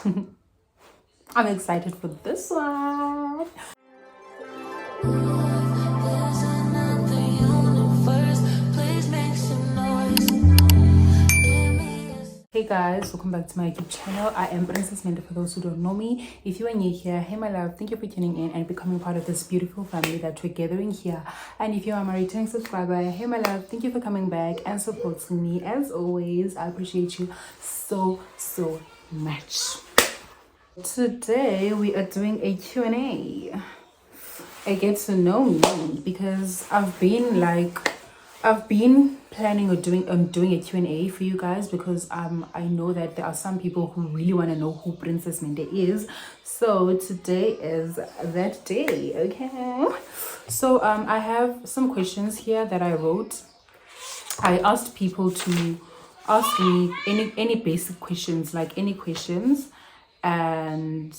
I'm excited for this one. Hey guys, welcome back to my YouTube channel. I am Mente for those who don't know me. If you are new here, hey my love, thank you for tuning in and becoming part of this beautiful family that we're gathering here. And if you are my returning subscriber, hey my love, thank you for coming back and supporting me. As always, I appreciate you so much. Today we are doing a Q&A. Get to know me, because I've been planning on doing a Q&A for you guys, because I know that there are some people who really want to know who Princess Mente is. So today is that day, okay? So I have some questions here that I wrote. I asked people to ask me any basic questions, like any questions, and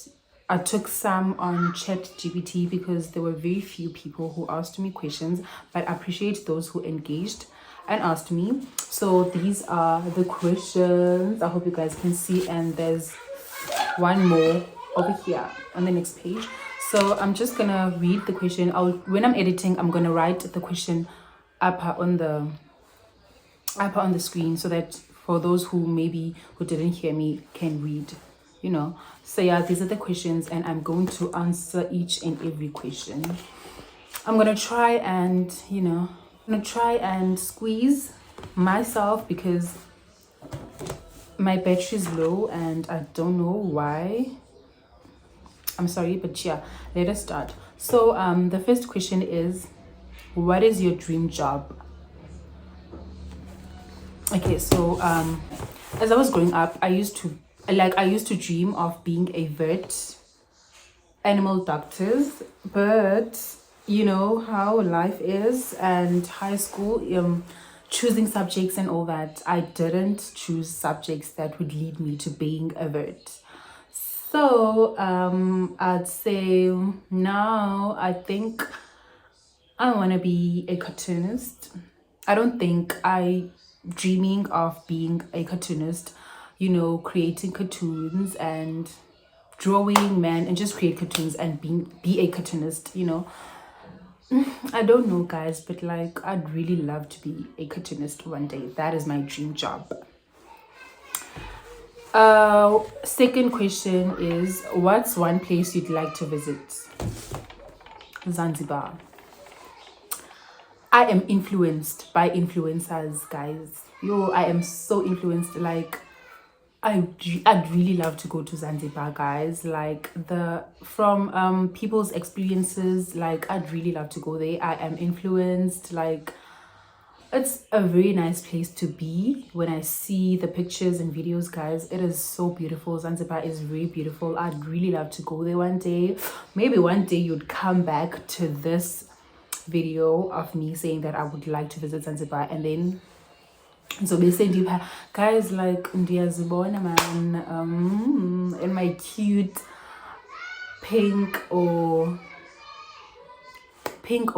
I took some on ChatGPT because there were very few people who asked me questions, but I appreciate those who engaged and asked me. So these are the questions. I hope you guys can see, and there's one more over here on the next page. So I'm just gonna read the question. When I'm editing, I'm gonna write the question up on the screen, so that for those who didn't hear me can read, you know. So yeah, these are the questions, and I'm going to answer each and every question. I'm gonna try and squeeze myself because my battery is low and I don't know why. I'm sorry, but yeah, let us start. So the first question is, what is your dream job? Okay, so as I was growing up, I used to dream of being a vet, animal doctors, but you know how life is, and high school, choosing subjects and all that, I didn't choose subjects that would lead me to being a vet. So I'd say now I think I want to be a cartoonist. I don't think dreaming of being a cartoonist, you know, creating cartoons and drawing, man, and just create cartoons and be a cartoonist, you know. I don't know, guys, but like I'd really love to be a cartoonist one day. That is my dream job. Second question is, what's one place you'd like to visit? Zanzibar. I am influenced by influencers, guys. I am so influenced. Like I'd really love to go to Zanzibar, guys. Like from people's experiences, like I'd really love to go there. I am influenced. Like it's a very nice place to be. When I see the pictures and videos, guys, it is so beautiful. Zanzibar is very beautiful. I'd really love to go there one day. Maybe one day you'd come back to this video of me saying that I would like to visit Zanzibar, and then so basically, guys, like ndiyazibona man, in my cute pink or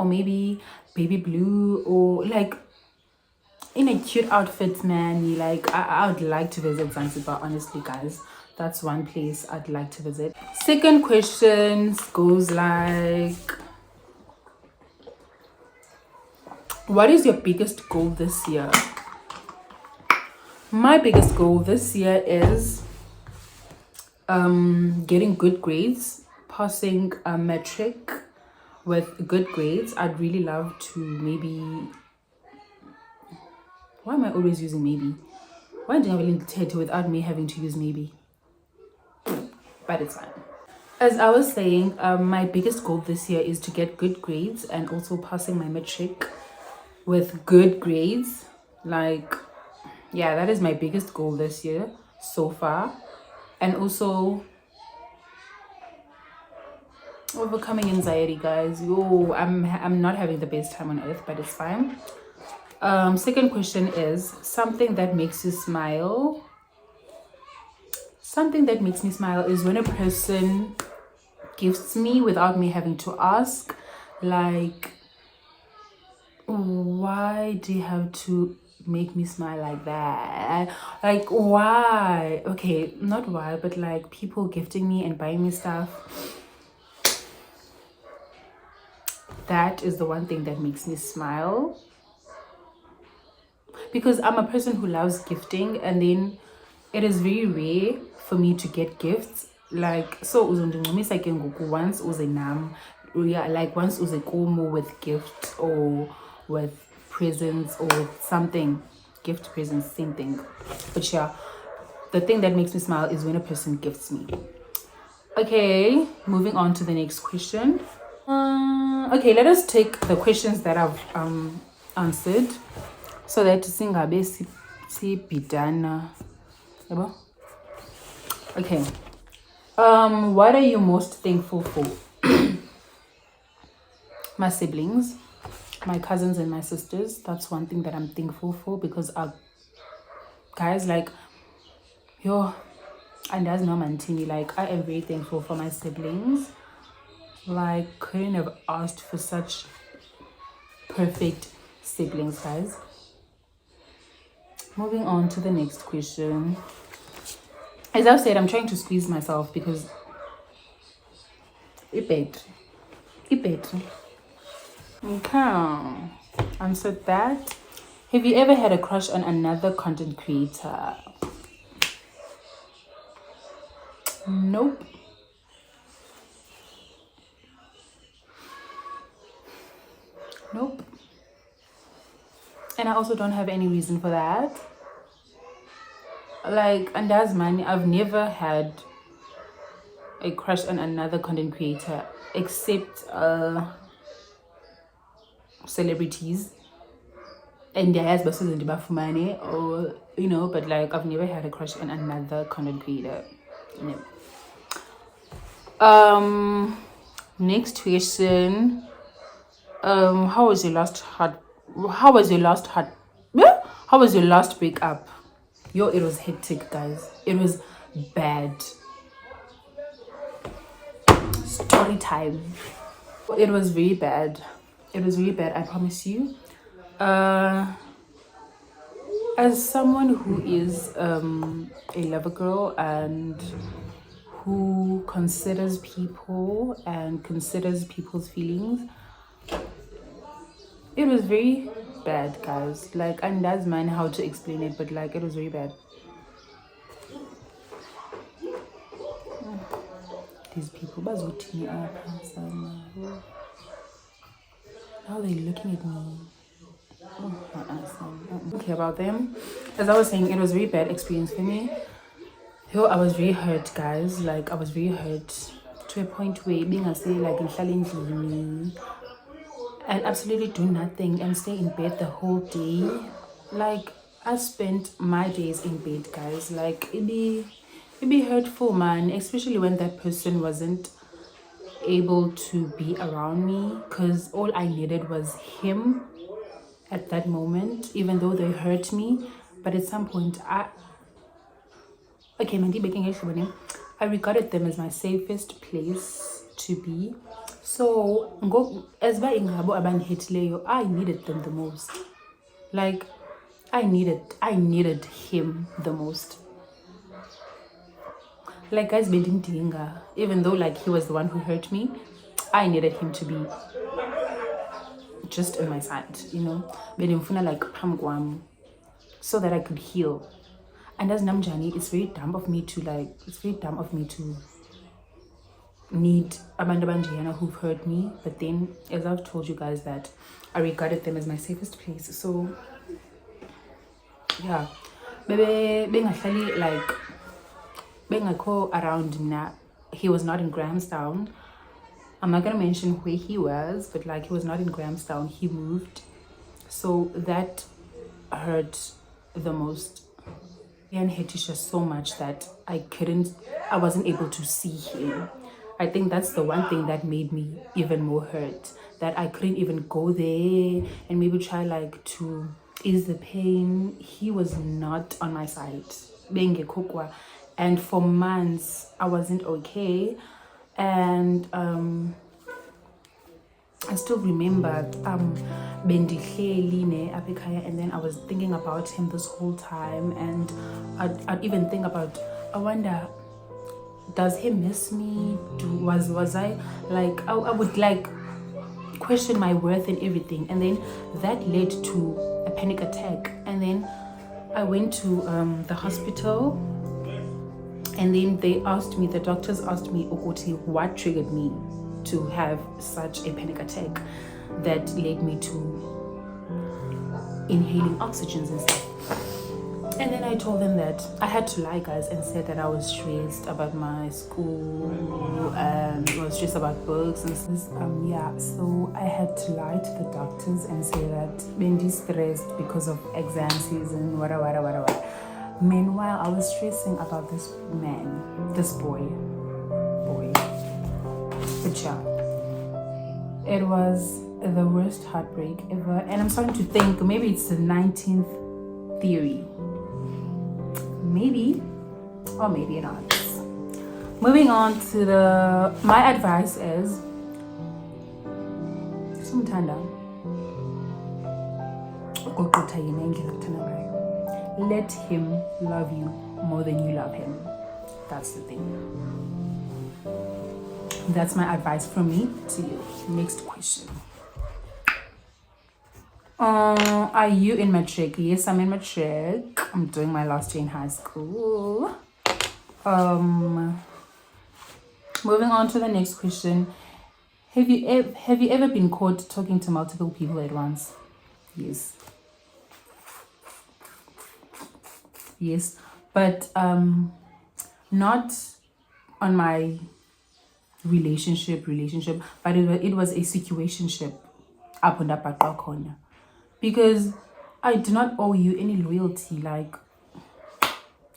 maybe baby blue, or like in a cute outfit, man. Like I would like to visit Zanzibar, honestly, guys. That's one place I'd like to visit. Second question goes like, what is your biggest goal this year? My biggest goal this year is getting good grades, passing a metric with good grades. I'd really love to maybe... Why am I always using maybe? Why do I have a little tattoo without me having to use maybe? But it's fine. As I was saying, my biggest goal this year is to get good grades and also passing my metric with good grades. Like, yeah, that is my biggest goal this year so far. And also overcoming anxiety, guys. I'm not having the best time on earth, but it's fine. Second question is, something that makes you smile. Something that makes me smile is when a person gifts me without me having to ask. Like, why do you have to make me smile like that? Like, why? Okay, not why, but like people gifting me and buying me stuff. That is the one thing that makes me smile. Because I'm a person who loves gifting, and then it is very rare for me to get gifts. Like, so uzondinqumisa ke ngoku once uze nam, yeah, like once uze kumo with gifts or with presents or with something, gift, presents, same thing. But yeah, the thing that makes me smile is when a person gifts me. Okay, moving on to the next question. Okay, let us take the questions that I've answered, so that singabe sibhidana. Yabo? Okay. What are you most thankful for? My siblings, my cousins and my sisters. That's one thing that I'm thankful for, because our guys, like, yo, and that's no mantini. Like, I am very thankful for my siblings. Like, couldn't have asked for such perfect siblings, guys. Moving on to the next question. As I've said, I'm trying to squeeze myself because it. Okay, answered that. Have you ever had a crush on another content creator? Nope. Nope. And I also don't have any reason for that. Like, and that's money. I've never had a crush on another content creator except celebrities. And there has been money, or you know, but like I've never had a crush on another content creator. No. Next question. How was your last breakup? Yo, it was hectic, guys. It was bad. Story time. It was very bad. I promise you. As someone who is a lover girl and who considers people and considers people's feelings, it was very bad, guys. Like, and that's mine how to explain it, but like it was very bad. These people, how are they looking at me? I don't care about them. As I was saying, it was a very bad experience for me. Yo, I was very hurt, guys. Like, I was very hurt to a point where being a say like in and absolutely do nothing and stay in bed the whole day. Like, I spent my days in bed, guys. Like, it'd be hurtful, man, especially when that person wasn't able to be around me, because all I needed was him at that moment, even though they hurt me. But at some point, I regarded them as my safest place to be. So as I needed them the most. Like, I needed him the most. Like, guys, even though like he was the one who hurt me, I needed him to be just on my side, you know, like so that I could heal. And as Namjani, it's very dumb of me to need Amanda Banjiana who've hurt me. But then, as I've told you guys, that I regarded them as my safest place. So yeah, maybe being actually like being a co around now, he was not in Grahamstown. I'm not gonna mention where he was, but like he was not in Grahamstown. He moved, so that hurt the most. And Hetisha so much that I wasn't able to see him. I think that's the one thing that made me even more hurt, that I couldn't even go there and maybe try like to ease the pain. He was not on my side. And for months I wasn't okay. And I still remember bendihleli ne apha ekhaya, and then I was thinking about him this whole time, and I'd even think about, I wonder, does he miss me? Was I like, I would like question my worth and everything, and then that led to a panic attack. And then I went to the hospital, and then the doctors asked me, Okoti, what triggered me to have such a panic attack that led me to inhaling oxygens and stuff. And then I told them that I had to lie, guys, and said that I was stressed about my school, and I was stressed about books and stuff. So I had to lie to the doctors and say that I'm stressed because of exam season, whatever. Meanwhile, I was stressing about this boy. But yeah, it was the worst heartbreak ever. And I'm starting to think maybe it's the 19th theory. Maybe, or maybe not. Moving on to my advice is, let him love you more than you love him. That's the thing. That's my advice from me to you. Next question. Are you in matric? Yes, I'm in matric. I'm doing my last year in high school. Moving on to the next question. Have you ever been caught talking to multiple people at once? Yes, but not on my relationship, but it was a situationship up and up corner, because I do not owe you any loyalty.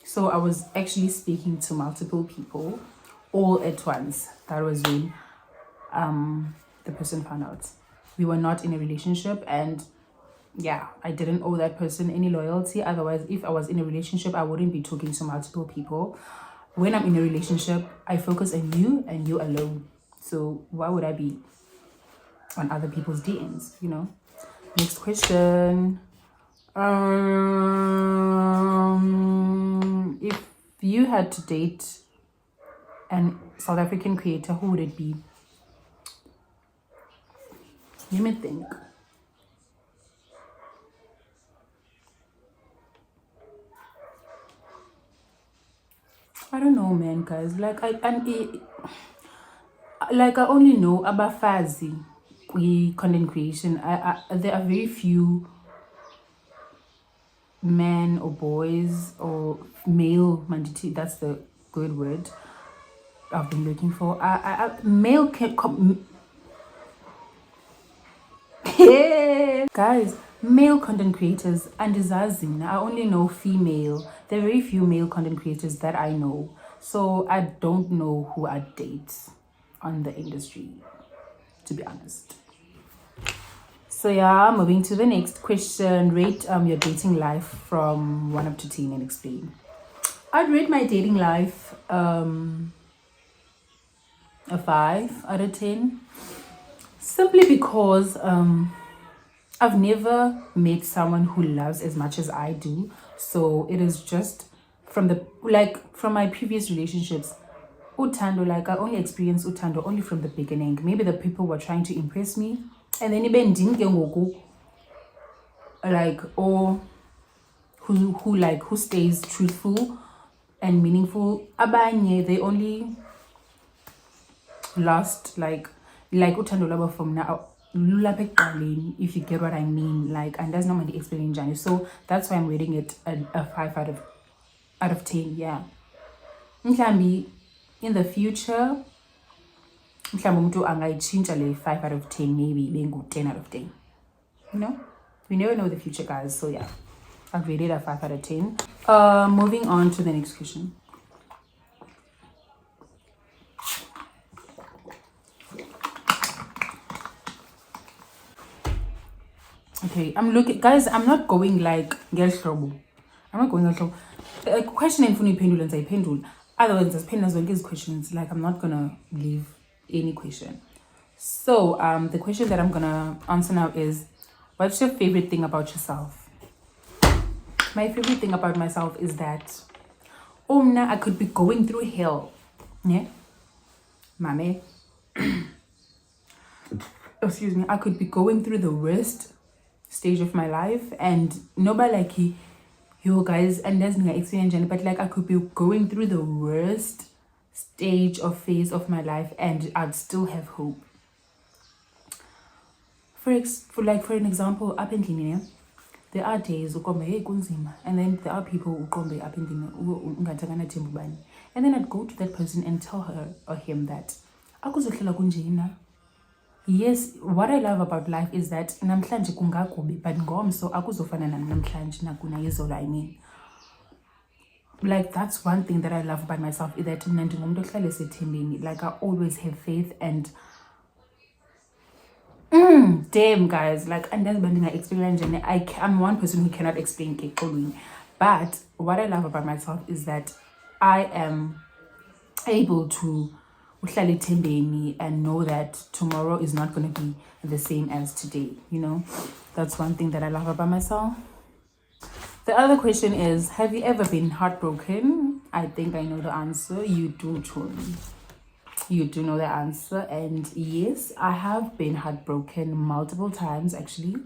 So I was actually speaking to multiple people all at once. That was when the person found out. We were not in a relationship, and yeah, I didn't owe that person any loyalty. Otherwise, if I was in a relationship, I wouldn't be talking to multiple people. When I'm in a relationship, I focus on you and you alone. So why would I be on other people's DMs, Next question. If you had to date an South African creator, who would it be? Let me think. I don't know, man, guys. I only know abafazi content creation. There are very few men or boys or male mandati. That's the good word I've been looking for. Male guys, male content creators, and I only know female. There are very few male content creators that I know, so I don't know who I date on the industry, to be honest. So yeah, moving to the next question. Rate your dating life from 1 up to 10 and explain. I'd rate my dating life a 5 out of 10, simply because I've never met someone who loves as much as I do. So it is just from my previous relationships, utando, I only experienced utando only from the beginning. Maybe the people were trying to impress me, and then even or who stays truthful and meaningful. Abanye, they only last like utando laba from now, if you get what I mean, and that's not my explaining journey. So that's why I'm rating it a 5 out of 10. Yeah, mhlambi in the future, mhlambi umuntu angayitshintsha le 5 out of 10, maybe bengu 10 out of 10. We never know the future, guys. So yeah, I've rated a 5 out of 10. Moving on to the next question. Okay, I'm looking, guys. I'm not going ngehlobo. I'm not going ngehlobo. A question in funi pendula and pendul. Otherwise, as pendulars don't give questions. I'm not gonna leave any question. So the question that I'm gonna answer now is, what's your favorite thing about yourself? My favorite thing about myself is that now I could be going through hell. Yeah. Mame. Excuse me. I could be going through the worst stage of my life, and nobody like you guys, and there's my experience, but like I could be going through the worst stage or phase of my life and I'd still have hope. For an example, up in Kenya, there are days and then there are people who come up in Kenya, and then I'd go to that person and tell her or him that yes, what I love about life is that namhlanje kungakubi, but ngomso akuzofana namhlanje nakuna izolo. I mean, like that's one thing that I love about myself, is that like I always have faith and damn guys, like, and that's when I experience, and I'm one person who cannot explain Kekoluin. But what I love about myself is that I am able to and know that tomorrow is not going to be the same as today. That's one thing that I love about myself. The other question is, have you ever been heartbroken? I think I know the answer. You do too. You do know the answer. And yes, I have been heartbroken multiple times actually.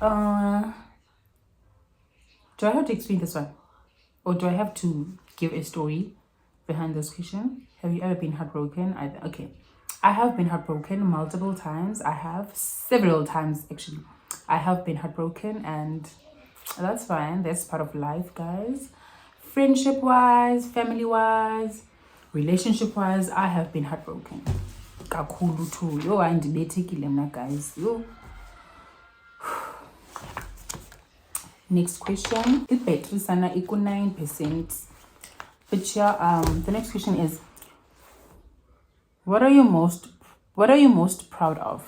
Do I have to explain this one, or do I have to give a story behind this question? Have you ever been heartbroken? Okay, I have been heartbroken multiple times. I have several times actually. I have been heartbroken, and that's fine. That's part of life, guys. Friendship wise, family wise, relationship wise, I have been heartbroken. Kakhulu too. Yo, andibethekile mna guys. Yo. Next question. Battery sana iko 9%. But yeah, the next question is, what are you most proud of?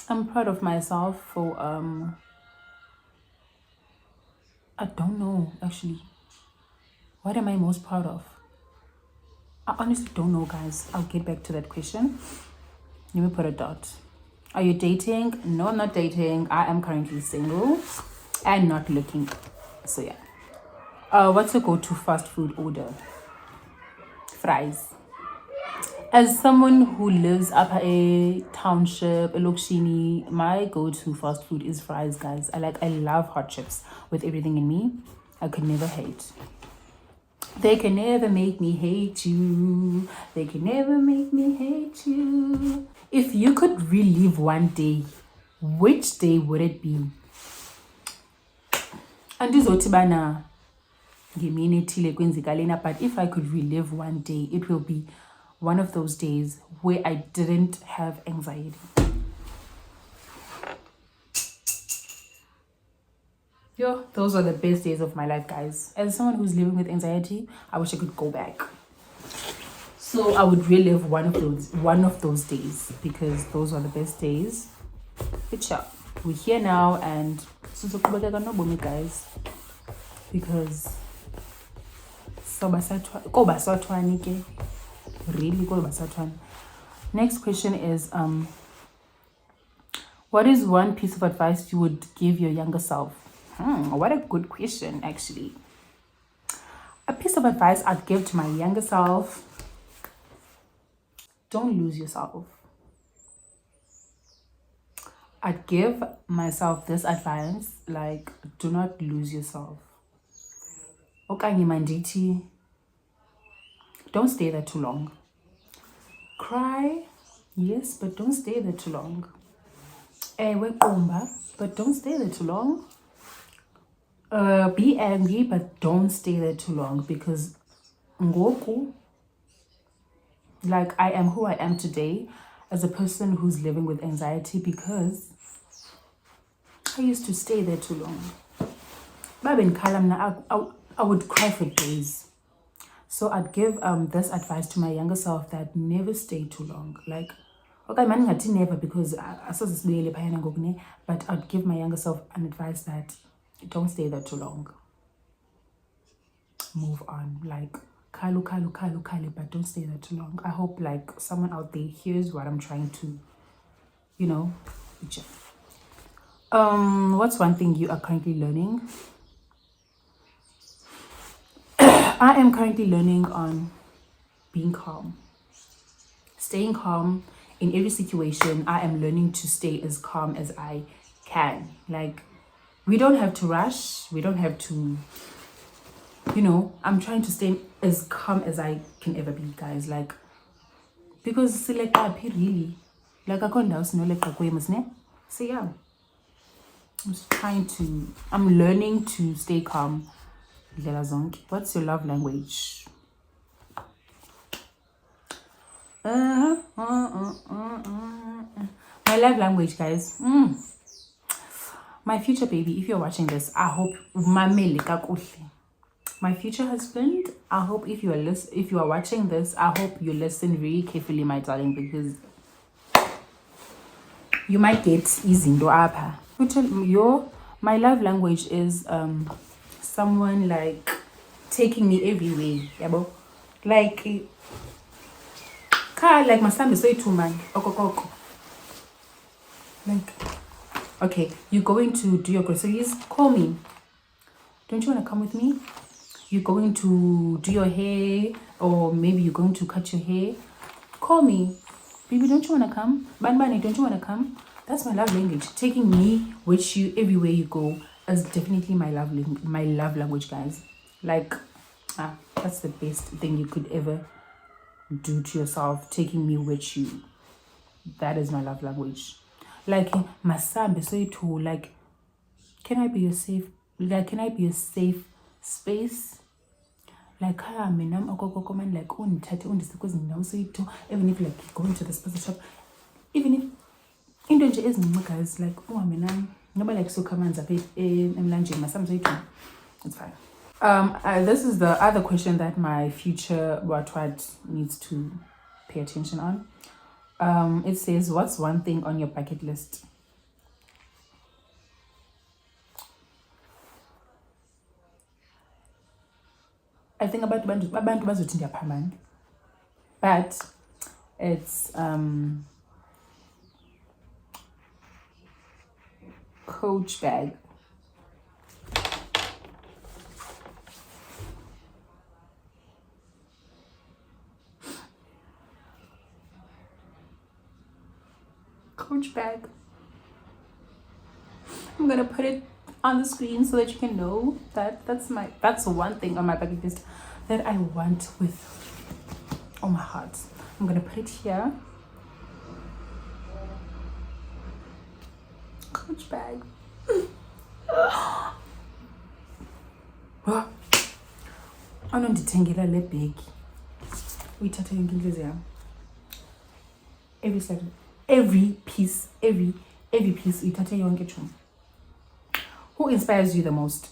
I'm proud of myself for I don't know actually. What am I most proud of? I honestly don't know, guys. I'll get back to that question. Let me put a dot. Are you dating? No, I'm not dating. I am currently single and not looking. So yeah. What's your go-to fast food order? Fries. As someone who lives up a township, a Lokshini, my go-to fast food is fries, guys. I love hot chips with everything in me. I could never hate. They can never make me hate you. They can never make me hate you. If you could relive one day, which day would it be? Andizotibana ngemini ethile kwenzeka lena, but if I could relive one day, it will be one of those days where I didn't have anxiety. Yo, those are the best days of my life, guys. As someone who's living with anxiety, I wish I could go back. So I would relive one of those days, because those are the best days. Good job. We're here now, and guys, because really go basatwan. Next question is, what is one piece of advice you would give your younger self? What a good question, actually. A piece of advice I'd give to my younger self: don't lose yourself. I'd give myself this advice, like, do not lose yourself. Okanye manditi, don't stay there too long. Cry, yes, but don't stay there too long. But don't stay there too long. Be angry, but don't stay there too long, because ngoku, like, I am who I am today as a person who's living with anxiety because I used to stay there too long. I would cry for days. So I'd give this advice to my younger self, that never stay too long. Like, okay, man, never, because but I'd give my younger self an advice that don't stay there too long. Move on. Like, Kali, but don't stay there too long. I hope like someone out there hears what I'm trying to, achieve. What's one thing you are currently learning? I am currently learning on being calm. Staying calm in every situation. I am learning to stay as calm as I can. Like, we don't have to rush. We don't have to, I'm trying to stay as calm as I can ever be, guys. Like, because like really, like I can't like so yeah, I'm learning to stay calm. What's your love language? My love language, guys. My future baby, if you're watching this, I hope my future husband, I hope if you are watching this, I hope you listen very carefully, my darling, because you might get izinto apha. My love language is someone like taking me everywhere, yabo. Like masambe so itu man. Like, okay, you're going to do your groceries, call me. Don't you want to come with me? You're going to do your hair, or maybe you're going to cut your hair, call me. Baby, don't you want to come? Banbani, don't you want to come? That's my love language. Taking me with you everywhere you go is definitely my love language, guys. Like, that's the best thing you could ever do to yourself. Taking me with you. That is my love language. Like, masambe so itu, like, can I be a safe space? Like, I'm like even if like going to the space shop, even if into nje ezincinci, guys, like nobody like so come emlanjeni it's fine. This is the other question that my future what needs to pay attention on. It says, what's one thing on your bucket list? I think about abantu bazothi ndiyaphambana, but it's Coach bag. Coach bag. I'm gonna put it on the screen so that you can know that that's one thing on my bucket list that I want with all my heart. I'm gonna put it here. Coach bag. Anondithengela le bag. Uyithatha yonke inhliziyo yami. Every second, every piece uyithathe yonke chum. Who inspires you the most?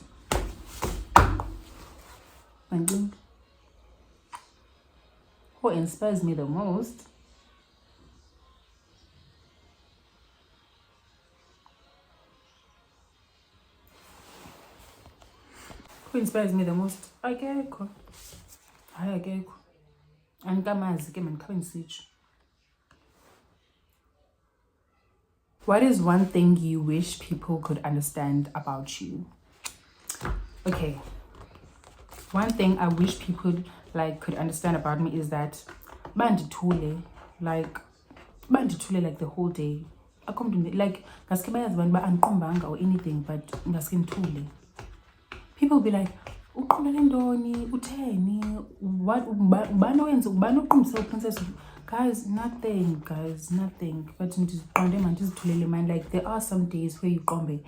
Who inspires me the most? Who inspires me the most? Akekho. Hayi akekho. Anikamazi ke manikhabe ngisitsho. What is one thing you wish people could understand about you? Okay. One thing I wish people could understand about me is that bandithule like the whole day. I come to like ngaske bayazi abantu ba andiqombanga or anything, but ngaske ngithule. People be like, uqulele ntoni, utheni, what ubani wenza, ubani uqumisa princess. Guys, nothing. But like there are some days where you qombe.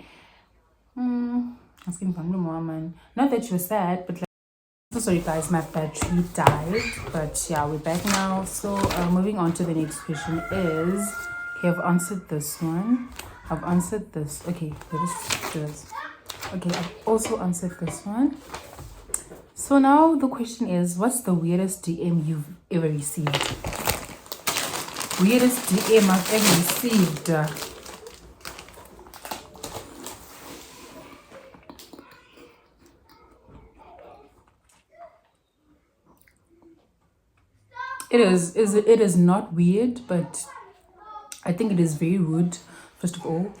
Not that you're sad, but like, so sorry guys, my battery died. But yeah, we're back now. So moving on to the next question is, okay, I've answered this one. I've answered this. Okay, this. Okay, I've also answered this one. So now the question is, what's the weirdest DM you've ever received? Weirdest DM I've ever received. it is not weird, but I think it is very rude, first of all,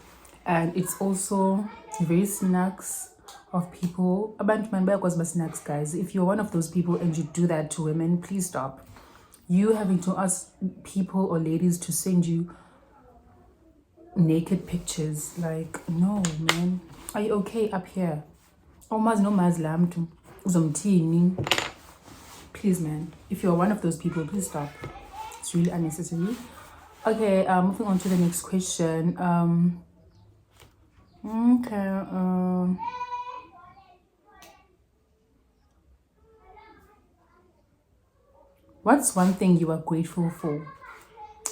and it's also very snacks of people. Abantu man bayakwazi ba snacks, guys. If you're one of those people and you do that to women, please stop. You having to ask people or ladies to send you naked pictures, like, no, man. Are you okay up here? Oh, maz no maz lamtu uzomthini. Please, man. If you're one of those people, please stop. It's really unnecessary. Okay, moving on to the next question. What's one thing you are grateful for?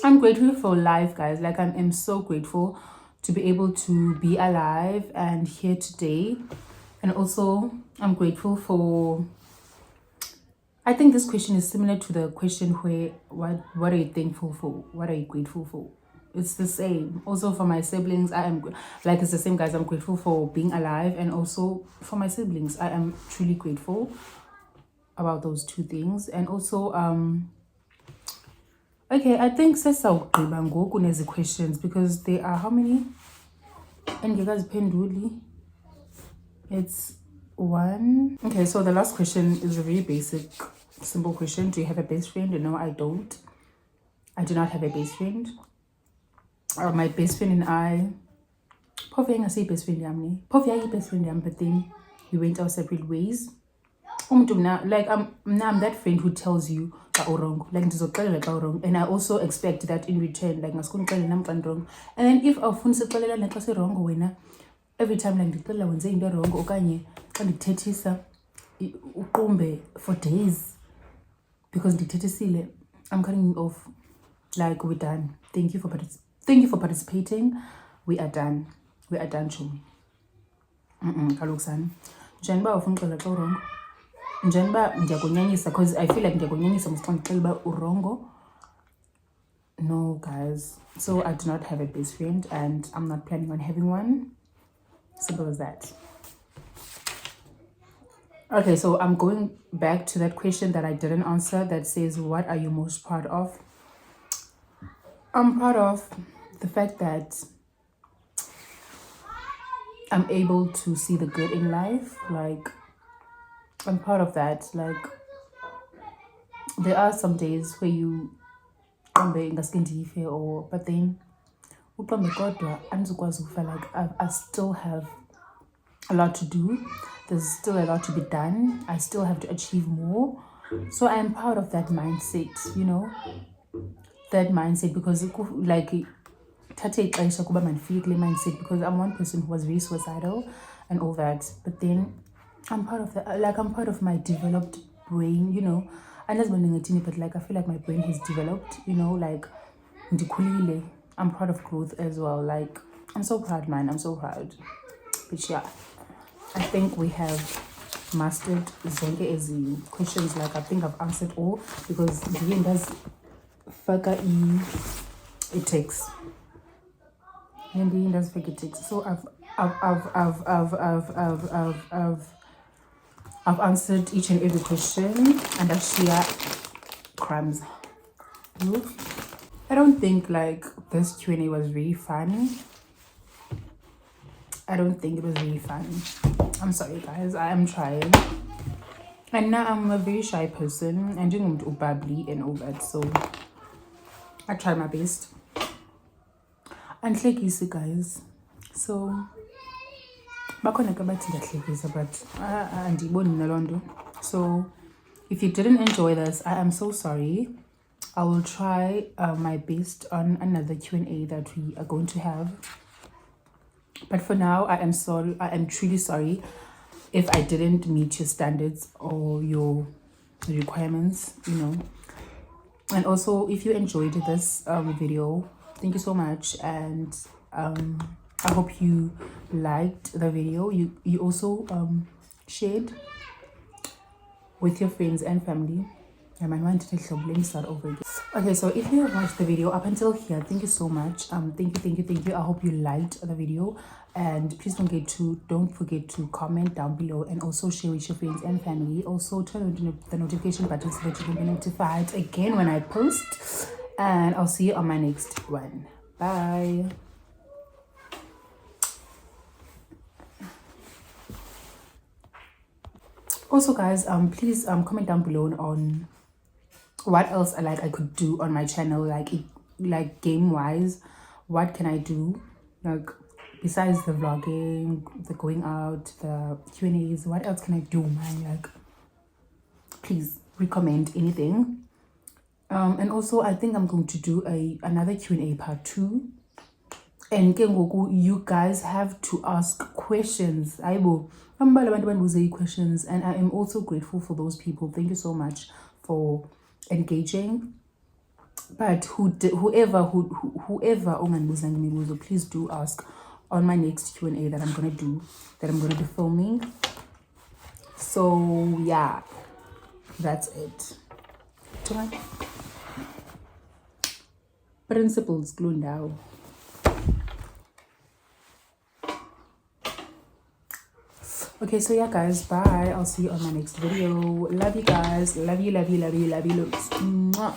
I'm grateful for life, guys. Like, I'm so grateful to be able to be alive and here today. And also, I'm grateful for... I think this question is similar to the question where, what are you thankful for? What are you grateful for? It's the same. Also, for my siblings, I am... Like, it's the same, guys. I'm grateful for being alive. And also, for my siblings, I am truly grateful about those two things. And also, okay, I think sesawugqiba ngoku nezi questions because there are how many? And you guys penduli. It's one. Okay, so the last question is a very basic, simple question. Do you have a best friend? No, I don't. I do not have a best friend. My best friend and I, Povia say best friend yamni. Povia best friend yam, but then we went our separate ways. Like I'm that friend who tells you wrong, like wrong, and I also expect that in return, like wrong. And then if I like wrong winner, every time like ndicela wenze into wrong okanye xa ndithethisa uqumbe for days because ndithethisile, I'm cutting off. Like, we're done. Thank you for participating. We are done chumi. Kaloku sana njengoba ufuna uxela xa wrong, njengoba ndiyakunyanyisa because I feel like ndiyakunyanyisa must ndixela uba urongo. No, guys. So I do not have a best friend and I'm not planning on having one. Simple as that. Okay, so I'm going back to that question that I didn't answer that says, what are you most proud of? I'm proud of the fact that I'm able to see the good in life. Like, I'm proud of that. Like, there are some days where you but then like I still have a lot to do. There's still a lot to be done. I still have to achieve more. So I'm proud of that mindset, you know, that mindset, because like mindset, because I'm one person who was very suicidal and all that. But then I'm proud of that. Like, I'm proud of my developed brain, you know. I'm not but like I feel like my brain has developed, you know, like I'm proud of growth as well. Like, I'm so proud, man. I'm so proud. But yeah, I think we have mastered zonke ezi questions. Like, I think I've answered all because the end does faka it takes. And the end does faka it takes. So I've answered each and every question, and Ashia crumbs. I don't think like this Q&A was really fun. I don't think it was really fun. I'm sorry, guys. I am trying. And now I'm a very shy person and doing bubbly and all that. So I try my best. And easy, guys. So but so if you didn't enjoy this, I am so sorry. I will try my best on another Q&A that we are going to have. But for now, I am sorry. I am truly sorry if I didn't meet your standards or your requirements, you know. And also, if you enjoyed this video, thank you so much. And I hope you liked the video. You also shared with your friends and family. Yeah, my mind didn't show. Let me start over again. Okay, so if you have watched the video up until here, thank you so much. Thank you. I hope you liked the video, and please don't forget to comment down below and also share with your friends and family. Also turn on the notification button so that you can be notified again when I post. And I'll see you on my next one. Bye. Also, guys, please comment down below on what else I could do on my channel, like game wise. What can I do, like besides the vlogging, the going out, the Q&As? What else can I do, man? Like, please recommend anything. And also I think I'm going to do another Q&A part 2. And you guys have to ask questions. I will questions, and I am also grateful for those people. Thank you so much for engaging. But whoever onganibuzanga imibuzo, please do ask on my next Q&A that I'm gonna be filming. So yeah, that's it. Principles glue now. Okay, so yeah, guys, bye. I'll see you on my next video. Love you guys. Love you. Mwah.